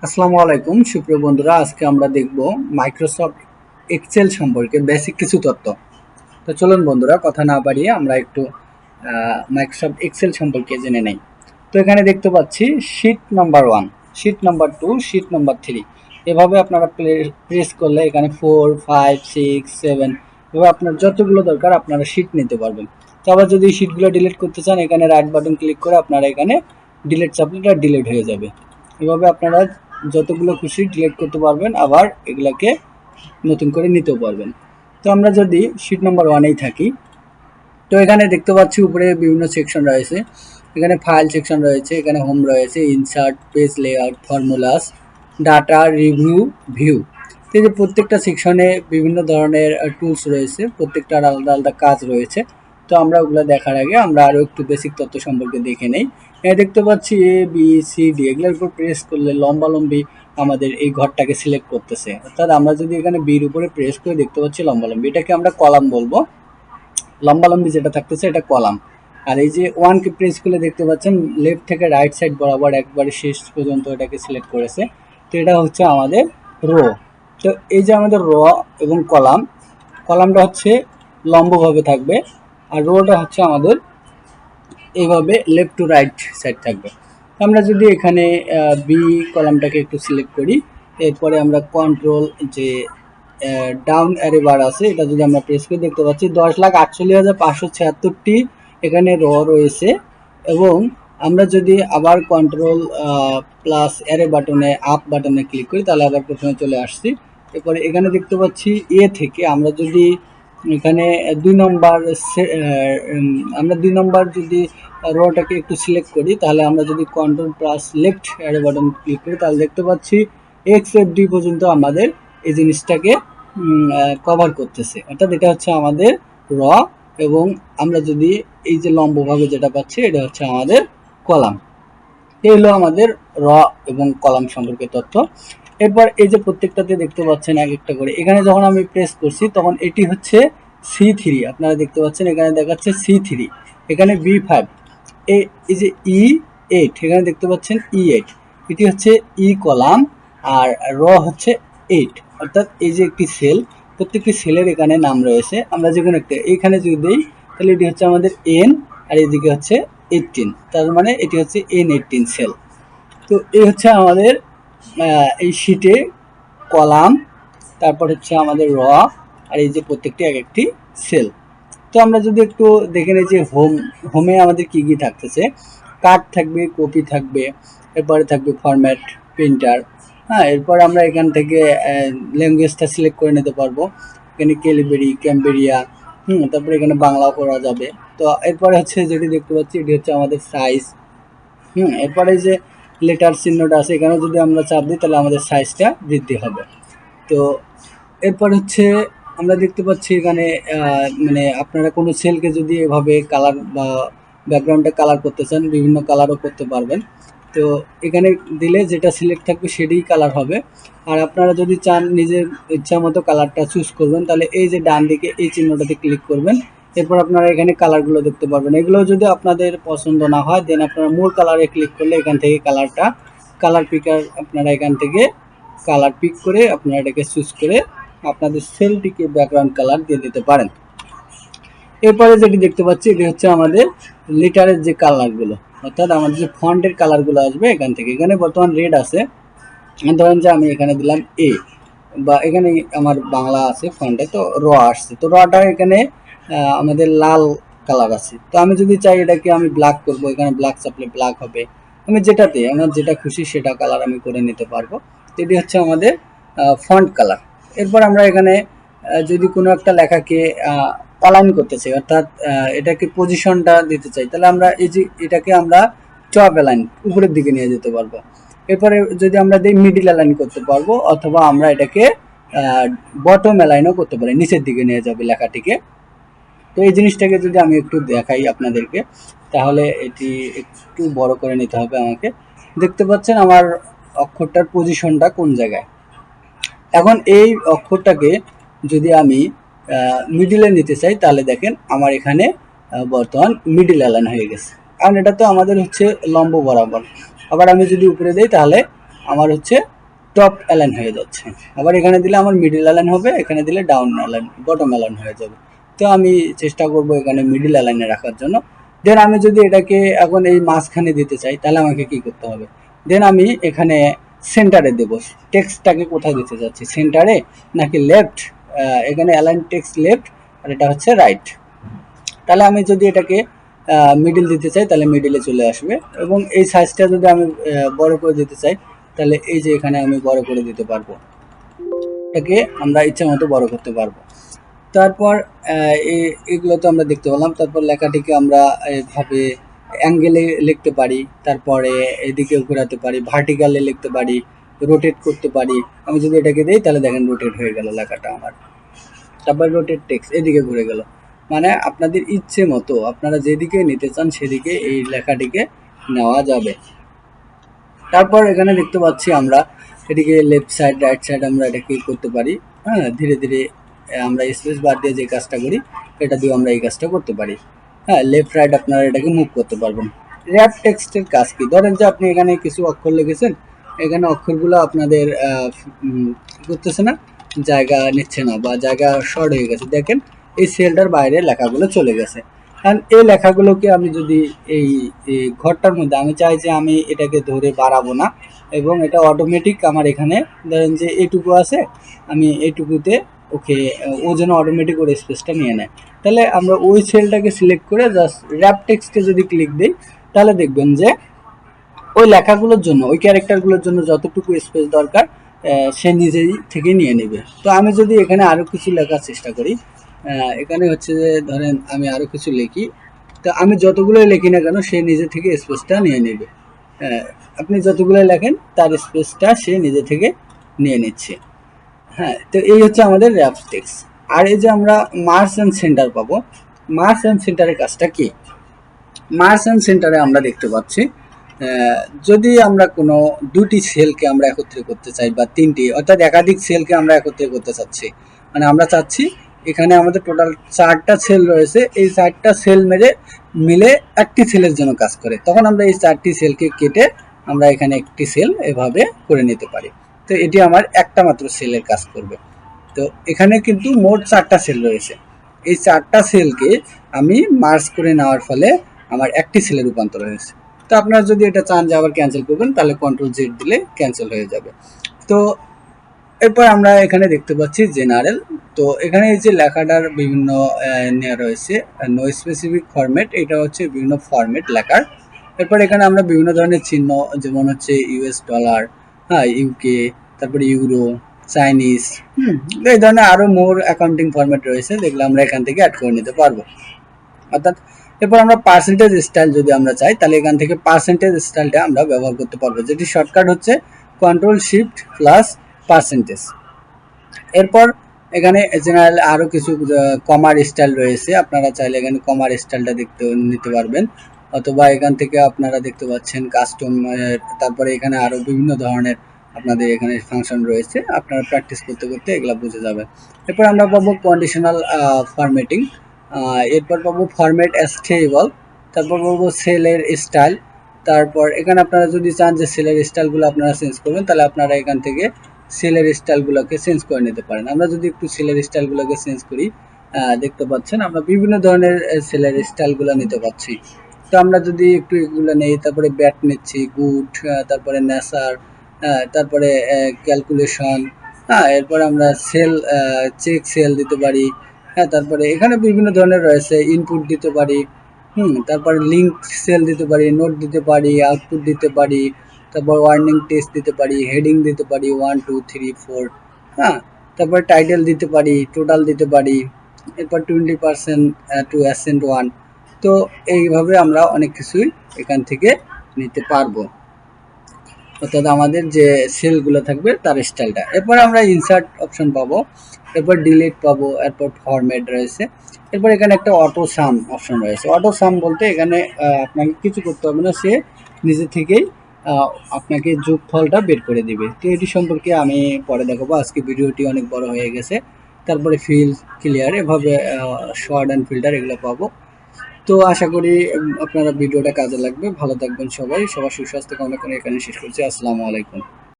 আসসালামু আলাইকুম সুপ্রিয় বন্ধুরা, আজকে আমরা দেখব মাইক্রোসফট এক্সেল সম্পর্কে বেসিক কিছু তথ্য। তো চলুন বন্ধুরা, কথা না বাড়িয়ে আমরা একটু মাইক্রোসফট এক্সেল সম্পর্কে জেনে নেই। তো এখানে দেখতে পাচ্ছি sheet number 1, sheet number 2, sheet number 3, এভাবে আপনারা প্রেস করলে এখানে 4, 5, 6, 7 এভাবে আপনার যতগুলো দরকার আপনারা শীট নিতে পারবেন। তো আবার যদি শীটগুলো ডিলিট করতে চান, এখানে রাইট বাটন ক্লিক করে আপনারা এখানে ডিলিট চাপলে এটা ডিলিট হয়ে যাবে। এভাবে আপনারা যতগুলো খুশি ডিলিট করতে পারবেন, আবার এগুলাকে নতুন করে নিতেও পারবেন। তো আমরা যদি শীট নাম্বার 1-এই থাকি, তো এখানে দেখতে পাচ্ছি উপরে বিভিন্ন সেকশন রয়েছে। এখানে ফাইল সেকশন রয়েছে, এখানে হোম রয়েছে, insert, page layout, formulas, data, review, view. এই যে প্রত্যেকটা সেকশনে বিভিন্ন ধরনের টুলস রয়েছে, প্রত্যেকটার আলাদা আলাদা কাজ রয়েছে। তো আমরা ওগুলো দেখার আগে আমরা আরও একটু বেসিক তথ্য সম্পর্কে দেখে নেই। দেখতে পাচ্ছি এ বি সি ডি, এগুলোর উপর প্রেস করলে লম্বালম্বি আমাদের এই ঘরটাকে সিলেক্ট করতেছে। অর্থাৎ আমরা যদি এখানে বির উপরে প্রেস করে দেখতে পাচ্ছি লম্বালম্বি, এটাকে আমরা কলাম বলবো। লম্বালম্বি যেটা থাকতেছে এটা কলাম। আর এই যে 1কে প্রেস করলে দেখতে পাচ্ছেন লেফট থেকে রাইট সাইড বরাবর একবারে শেষ পর্যন্ত এটাকে সিলেক্ট করেছে। তো এটা হচ্ছে আমাদের রো। তো এই যে আমাদের র এবং কলাম, কলামটা হচ্ছে লম্বভাবে থাকবে, আর রোটা হচ্ছে আমাদের এইভাবে লেফট টু রাইট সাইড থাকবে। আমরা যদি এখানে বি কলামটাকে একটু সিলেক্ট করি, এরপরে আমরা কন্ট্রোল যে ডাউন অ্যারে বার আছে এটা যদি আমরা প্রেস করে দেখতে পাচ্ছি 10,48,576টি এখানে র রয়েছে। এবং আমরা যদি আবার কন্ট্রোল প্লাস অ্যারে বাটনে আপ বাটনে ক্লিক করি, তাহলে আবার প্রথমে চলে আসছি। এরপরে এখানে দেখতে পাচ্ছি এ থেকে আমরা যদি এখানে 2 নম্বর আমরা 2 নম্বর যদি রোটাকে একটু সিলেক্ট করি, তাহলে আমরা যদি control plus left arrow button click করি, তাহলে দেখতে পাচ্ছি এক্স পর্যন্ত আমাদের এই জিনিসটাকে কভার করতেছে। অর্থাৎ এটা হচ্ছে আমাদের র, এবং আমরা যদি এই যে লম্বভাবে যেটা পাচ্ছি এটা হচ্ছে আমাদের কলাম। এই হলো আমাদের র এবং কলাম সম্পর্কে তথ্য। এরপর এই যে প্রত্যেকটাতে দেখতে পাচ্ছেন এক একটা করে, এখানে যখন আমি প্রেস করছি তখন এটি হচ্ছে C3, আপনারা দেখতে পাচ্ছেন এখানে দেখাচ্ছে C3, এখানে B5, এই যে E8, এখানে দেখতে পাচ্ছেন E8, এটি হচ্ছে ই কলাম, আর র হচ্ছে 8। অর্থাৎ এই যে একটি সেল, প্রত্যেকটি সেলের এখানে নাম রয়েছে। আমরা যেকোনো একটা এখানে যদি দিই, তাহলে এটি হচ্ছে আমাদের N, আর এদিকে হচ্ছে 18, তার মানে এটি হচ্ছে N18 সেল। তো এই হচ্ছে আমাদের এই শীটে কলাম, তারপর হচ্ছে আমাদের র, আর এই যে প্রত্যেকটি এক একটি সেল। তো আমরা যদি একটু দেখে নিই যে হোমে আমাদের কি কি থাকতেছে, কার্ড থাকবে, কপি থাকবে, এরপরে থাকবে ফরম্যাট, প্রিন্টার। হ্যাঁ, এরপর আমরা এখান থেকে ল্যাঙ্গুয়েজটা সিলেক্ট করে নিতে পারবো। এখানে ক্যালিবেরি, ক্যাম্বেরিয়া, তারপরে এখানে বাংলাও করা যাবে। তো এরপরে হচ্ছে যেটি দেখতে পাচ্ছি এটি হচ্ছে আমাদের সাইজ। এরপরে যে লেটার চিহ্নটা আছে, এখানে যদি আমরা চাপ দিই তাহলে আমাদের সাইজটা বৃদ্ধি হবে। তো এরপর হচ্ছে আমরা দেখতে পাচ্ছি এখানে মানে আপনারা কোনো সেলকে যদি এভাবে কালার বা ব্যাকগ্রাউন্ডে কালার করতে চান, বিভিন্ন কালারও করতে পারবেন। তো এখানে দিলে যেটা সিলেক্ট থাকবে সেটাই কালার হবে। আর আপনারা যদি চান নিজের ইচ্ছা মতো কালারটা চুজ করবেন, তাহলে এই যে ডান দিকে এই চিহ্নটাতে ক্লিক করবেন। এরপর আপনারা এখানে কালারগুলো দেখতে পারবেন। এগুলো যদি আপনাদের পছন্দ না হয়, দেন আপনারা মূল কালারে ক্লিক করলে এখান থেকে কালার পিকার আপনারা এখান থেকে কালার পিক করে আপনারা এটাকে চুজ করে আপনাদের সেলটিকে ব্যাকগ্রাউন্ড কালার দিয়ে দিতে পারেন। এরপরে যেটি দেখতে পাচ্ছি এটি হচ্ছে আমাদের লেটারের যে কালারগুলো, অর্থাৎ আমাদের যে ফন্টের কালারগুলো আসবে এখান থেকে। এখানে বর্তমান রেড আছে, ধরেন যে আমি এখানে দিলাম এ, বা এখানে আমার বাংলা আছে ফন্টে, তো র আসছে, তো রটা এখানে আমাদের লাল কালার আছে। তো আমি যদি চাই এটাকে আমি ব্ল্যাক করব, এখানে ব্ল্যাক চাপলে ব্ল্যাক হবে। আমি যেটাতে আমার যেটা খুশি সেটা কালার আমি করে নিতে পারবো। এটি হচ্ছে আমাদের ফন্ট কালার। এরপর আমরা এখানে যদি কোনো একটা লেখাকে অ্যালাইন করতে চাই, অর্থাৎ এটাকে পজিশনটা দিতে চাই, তাহলে আমরা এই যে এটাকে আমরা টপ অ্যালাইন উপরের দিকে নিয়ে যেতে পারবো। এরপরে যদি আমরা দিই মিডিল অ্যালাইন করতে পারবো, অথবা আমরা এটাকে বটম অ্যালাইনও করতে পারি, নিচের দিকে নিয়ে যাবে লেখাটিকে। তো এই জিনিসটাকে যদি আমি একটু দেখাই আপনাদেরকে, তাহলে এটি একটু বড় করে নিতে হবে আমাকে। দেখতে পাচ্ছেন আমার অক্ষরটার পজিশনটা কোন জায়গায়। এখন এই অক্ষরটাকে যদি আমি মিডিলে নিতে চাই, তাহলে দেখেন আমার এখানে বর্তমান মিডিল অ্যালাইন হয়ে গেছে, কারণ এটা তো আমাদের হচ্ছে লম্ব বরাবর। আবার আমি যদি উপরে দিই তাহলে আমার হচ্ছে টপ অ্যালাইন হয়ে যাচ্ছে। আবার এখানে দিলে আমার মিডিল অ্যালাইন হবে, এখানে দিলে ডাউন অ্যালাইন বটম অ্যালাইন হয়ে যাবে। তো আমি চেষ্টা করব এখানে মিডিল অ্যালাইনে রাখার জন্য। দেন আমি যদি এটাকে এখন এই মাঝখানে দিতে চাই তাহলে আমাকে কি করতে হবে, দেন আমি এখানে সেন্টারে দেব। টেক্সটটাকে কোথায় দিতে যাচ্ছি, সেন্টারে নাকি লেফট, এখানে অ্যালাইন টেক্সট লেফট আর এটা হচ্ছে রাইট। তাহলে আমি যদি এটাকে মিডিল দিতে চাই তাহলে মিডিলে চলে আসবে, এবং এই সাইজটা যদি আমি বড় করে দিতে চাই তাহলে এই যে এখানে আমি বড় করে দিতে পারবো, এটাকে আমরা ইচ্ছা মতো বড় করতে পারবো। তারপর এগুলো তো আমরা দেখতে পেলাম। তারপর লেখাটিকে আমরা এভাবে অ্যাঙ্গেলে লিখতে পারি, তারপরে এদিকে ঘোরাতে পারি, ভার্টিক্যালে লিখতে পারি, রোটেট করতে পারি। আমি যদি এটাকে দিই তাহলে দেখেন রোটেট হয়ে গেল লেখাটা আমার। তারপর রোটেট টেক্সট এদিকে ঘুরে গেল। মানে আপনাদের ইচ্ছে মতো আপনারা যেদিকে নিতে চান সেদিকে এই লেখাটিকে নেওয়া যাবে। তারপর এখানে দেখতে পাচ্ছি আমরা এটিকে লেফট সাইড রাইট সাইড আমরা এটাকে করতে পারি। হ্যাঁ, ধীরে ধীরে আমরা স্পেস বার দিয়ে যে কাজটা করি এটা দিয়ে আমরা এই কাজটা করতে পারি। হ্যাঁ, লেফট রাইট আপনারা এটাকে মুভ করতে পারবেন। র্যাপ টেক্সটের কাজ কি, ধরেন যে আপনি এখানে কিছু অক্ষর লিখেছেন, এখানে অক্ষরগুলো আপনাদের কি করতেছে না, জায়গা নিচ্ছে না বা জায়গা শর্ট হয়ে গেছে। দেখেন এই সেলটার বাইরে লেখাগুলো চলে গেছে। কারণ এই লেখাগুলোকে আমি যদি এই ঘরটার মধ্যে আমি চাই যে আমি এটাকে ধরে বাড়াবো না, এবং এটা অটোমেটিক আমার এখানে ধরেন যে এইটুকু আছে, আমি এইটুকুতে ওকে ও যেন অটোমেটিক ওর স্পেসটা নিয়ে নেয়। তাহলে আমরা ওই সেলটাকে সিলেক্ট করে জাস্ট র্যাপ টেক্সটে যদি ক্লিক দিই তাহলে দেখবেন যে ওই লেখাগুলোর জন্য ওই ক্যারেক্টারগুলোর জন্য যতটুকু স্পেস দরকার সে নিজেই থেকে নিয়ে নেবে। তো আমি যদি এখানে আরও কিছু লেখার চেষ্টা করি, এখানে হচ্ছে যে ধরেন আমি আরও কিছু লিখি, তো আমি যতগুলোই লিখি না কেন সে নিজে থেকে স্পেসটা নিয়ে নেবে। আপনি যতগুলোই লেখেন তার স্পেসটা সে নিজে থেকে নিয়ে নিচ্ছে। হ্যাঁ, তো এই হচ্ছে আমাদের র্যাপ টেক্সট। আর এই যে আমরা মার্জ অ্যান্ড সেন্টার পাবো, মার্জ অ্যান্ড সেন্টারের কাজটা কি, মার্জ অ্যান্ড সেন্টারে আমরা দেখতে পাচ্ছি যদি আমরা কোনো দুটি সেলকে আমরা একত্রে করতে চাই বা তিনটি অর্থাৎ একাধিক সেলকে আমরা একত্রে করতে চাচ্ছি, মানে আমরা চাচ্ছি এখানে আমাদের টোটাল 4টা সেল রয়েছে, এই 4টা সেল মিলে একটি সেলের জন্য কাজ করে, তখন আমরা এই 4টি সেলকে কেটে আমরা এখানে একটি সেল এভাবে করে নিতে পারি। তো এটি আমার একটা মাত্র সেলের কাজ করবে। তো এখানে কিন্তু মোট 4টা সেল রয়েছে, এই 4টা সেলকে আমি মার্জ করে নেওয়ার ফলে আমার একটি সেলে রূপান্তর হয়েছে। তো আপনারা যদি এটা চান যে আবার ক্যান্সেল করবেন তাহলে কন্ট্রোল জেড দিলে ক্যান্সেল হয়ে যাবে। তো এরপর আমরা এখানে দেখতে পাচ্ছি জেনারেল। তো এখানে এই যে লেখাটার বিভিন্ন নেওয়া রয়েছে, নো স্পেসিফিক ফরম্যাট, এটা হচ্ছে বিভিন্ন ফরম্যাট লেখার। এরপর এখানে আমরা বিভিন্ন ধরনের চিহ্ন, যেমন হচ্ছে ইউএস ডলার, হ্যাঁ ইউকে, তারপরে ইউরো, চাইনিজ, এই ধরনের আরও মোর অ্যাকাউন্টিং ফরম্যাট রয়েছে, যেগুলো আমরা এখান থেকে অ্যাড করে নিতে পারবো। অর্থাৎ এরপর আমরা পার্সেন্টেজ স্টাইল যদি আমরা চাই তাহলে এখান থেকে পার্সেন্টেজ স্টাইলটা আমরা ব্যবহার করতে পারবো, যেটি শর্টকাট হচ্ছে কন্ট্রোল শিফট প্লাস পার্সেন্টেজ। এরপর এখানে জেনারেল আরও কিছু কমার স্টাইল রয়েছে, আপনারা চাইলে এখানে কমার স্টাইলটা নিতে পারবেন, অথবা এখান থেকে আপনারা দেখতে পাচ্ছেন কাস্টম। তারপরে এখানে আরও বিভিন্ন ধরনের আপনাদের এখানে ফাংশন রয়েছে, আপনারা প্র্যাকটিস করতে করতে এগুলো বুঝে যাবেন। এরপর আমরা পাবো কন্ডিশনাল ফরম্যাটিং, এরপর পাবো ফরম্যাট স্টেবল, তারপর পাবো সেলের স্টাইল। তারপর এখানে আপনারা যদি চান যে সেলের স্টাইলগুলো আপনারা চেঞ্জ করবেন তাহলে আপনারা এখান থেকে সেলের স্টাইলগুলোকে চেঞ্জ করে নিতে পারেন। আমরা যদি একটু সেলের স্টাইলগুলোকে চেঞ্জ করি, দেখতে পাচ্ছেন আমরা বিভিন্ন ধরনের সেলের স্টাইলগুলো নিতে পাচ্ছি। তো আমরা যদি একটু এগুলো নেই, তারপরে ব্যাট নিচ্ছি, গুড, তারপরে নেসার, তারপরে ক্যালকুলেশন, হ্যাঁ এরপরে আমরা সেল চেক সেল দিতে পারি। হ্যাঁ, তারপরে এখানে বিভিন্ন ধরনের রয়েছে, ইনপুট দিতে পারি, তারপরে লিঙ্ক সেল দিতে পারি, নোট দিতে পারি, আউটপুট দিতে পারি, তারপর ওয়ার্নিং টেস্ট দিতে পারি, হেডিং দিতে পারি 1 2 3 4, হ্যাঁ তারপর টাইটেল দিতে পারি, টোটাল দিতে পারি, এরপর 20% টু অ্যাসেন্ট 1। তো এইভাবে আমরা অনেক কিছুই এখান থেকে নিতে পারবো, অর্থাৎ আমাদের যে সেলগুলো থাকবে তার স্টাইলটা। এরপর আমরা ইনসার্ট অপশন পাবো, এরপর ডিলিট পাবো, এরপর ফরম্যাট রয়েছে। এরপর এখানে একটা অটো সাম অপশন রয়েছে। অটো সাম বলতে এখানে আপনাকে কিছু করতে হবে না, সে নিজে থেকেই আপনাকে যোগফলটা বের করে দিবে। তো এটি সম্পর্কে আমি পরে দেখাবো, আজকে ভিডিওটি অনেক বড় হয়ে গেছে। তারপরে ফিল ক্লিয়ার, এভাবে শর্ট অ্যান্ড ফিল্টার এগুলো পাবো। তো আশা করি আপনারা ভিডিওটা কাজে লাগবে। ভালো থাকবেন সবাই, সবার সুস্বাস্থ্য কামনা করে এখানে শেষ করছি। আসসালামু আলাইকুম।